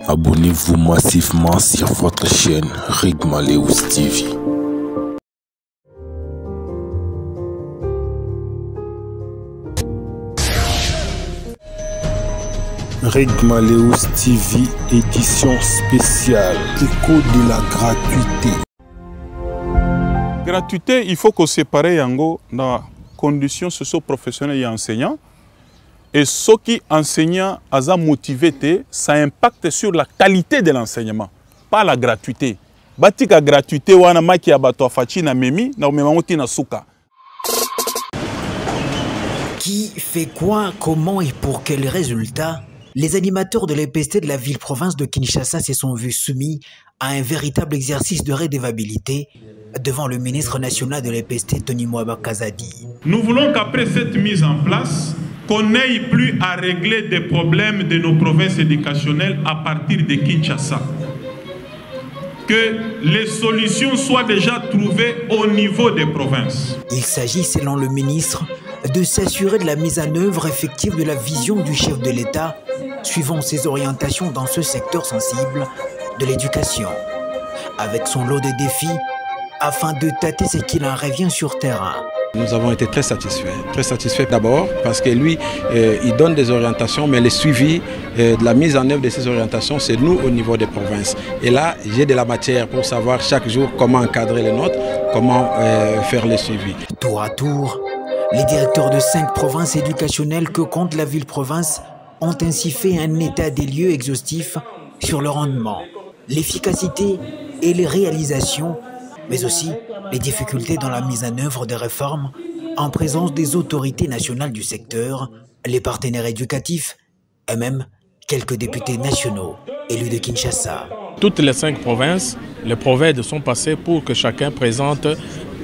Abonnez-vous massivement sur votre chaîne Rigmaleous TV. Rigmaleous TV, édition spéciale, écho de la gratuité. Gratuité, il faut qu'on sépare yango dans conditions socio-professionnelles et enseignants. Et ce qui enseignant a motivé, ça impacte sur la qualité de l'enseignement, pas la gratuité. Batika gratuité wana maki abato fachi na memi na umemamoti na suka. Qui fait quoi, comment et pour quels résultats? Les animateurs de l'EPST de la ville-province de Kinshasa se sont vus soumis à un véritable exercice de redevabilité devant le ministre national de l'EPST, Tony Mwaba Kazadi. Nous voulons qu'après cette mise en place, qu'on n'aille plus à régler des problèmes de nos provinces éducationnelles à partir de Kinshasa. Que les solutions soient déjà trouvées au niveau des provinces. Il s'agit, selon le ministre, de s'assurer de la mise en œuvre effective de la vision du chef de l'État, suivant ses orientations dans ce secteur sensible de l'éducation, avec son lot de défis, afin de tâter ce qu'il en revient sur terrain. Nous avons été très satisfaits d'abord parce que lui, il donne des orientations, mais le suivi de la mise en œuvre de ces orientations, c'est nous au niveau des provinces. Et là, j'ai de la matière pour savoir chaque jour comment encadrer les nôtres, comment faire le suivi. Tour à tour, les directeurs de 5 provinces éducationnelles que compte la ville-province ont ainsi fait un état des lieux exhaustif sur le rendement, l'efficacité et les réalisations, mais aussi les difficultés dans la mise en œuvre des réformes en présence des autorités nationales du secteur, les partenaires éducatifs et même quelques députés nationaux élus de Kinshasa. Toutes les 5 provinces, les prophètes sont passés pour que chacun présente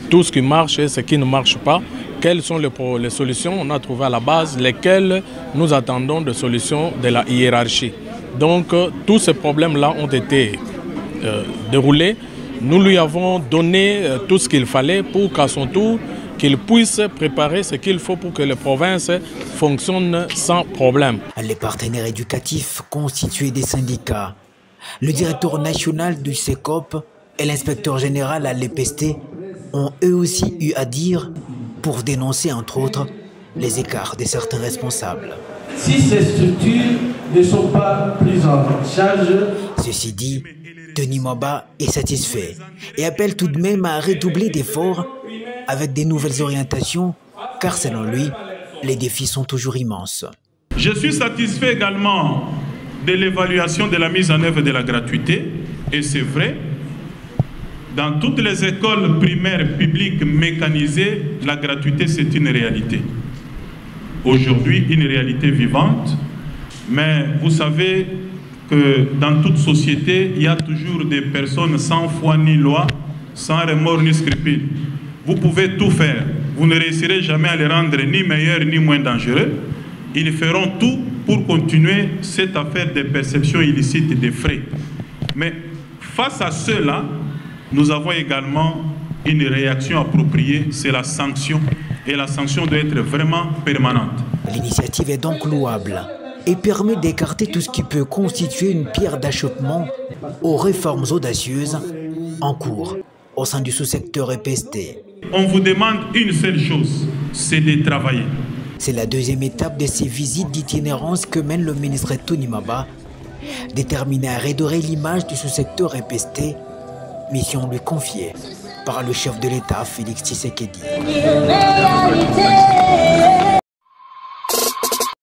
tout ce qui marche et ce qui ne marche pas. Quelles sont les solutions? On a trouvé à la base lesquelles nous attendons de solutions de la hiérarchie. Donc tous ces problèmes-là ont été déroulés. Nous lui avons donné tout ce qu'il fallait pour qu'à son tour, qu'il puisse préparer ce qu'il faut pour que les provinces fonctionnent sans problème. Les partenaires éducatifs constitués des syndicats, le directeur national du CECOP et l'inspecteur général à l'EPST ont eux aussi eu à dire pour dénoncer entre autres les écarts de certains responsables. Si ces structures ne sont pas prises en charge... Ceci dit, Tony Mwaba est satisfait et appelle tout de même à redoubler d'efforts avec des nouvelles orientations, car selon lui, les défis sont toujours immenses. Je suis satisfait également de l'évaluation de la mise en œuvre de la gratuité, et c'est vrai, dans toutes les écoles primaires publiques mécanisées, la gratuité c'est une réalité. Aujourd'hui, une réalité vivante, mais vous savez que dans toute société, il y a toujours des personnes sans foi ni loi, sans remords ni scrupules. Vous pouvez tout faire. Vous ne réussirez jamais à les rendre ni meilleurs ni moins dangereux. Ils feront tout pour continuer cette affaire de perception illicite des frais. Mais face à cela, nous avons également une réaction appropriée, c'est la sanction. Et la sanction doit être vraiment permanente. L'initiative est donc louable et permet d'écarter tout ce qui peut constituer une pierre d'achoppement aux réformes audacieuses en cours au sein du sous-secteur EPST. On vous demande une seule chose, c'est de travailler. C'est la deuxième étape de ces visites d'itinérance que mène le ministre Tony Mwaba, déterminé à redorer l'image du sous-secteur EPST, mission lui confiée par le chef de l'État Félix Tshisekedi.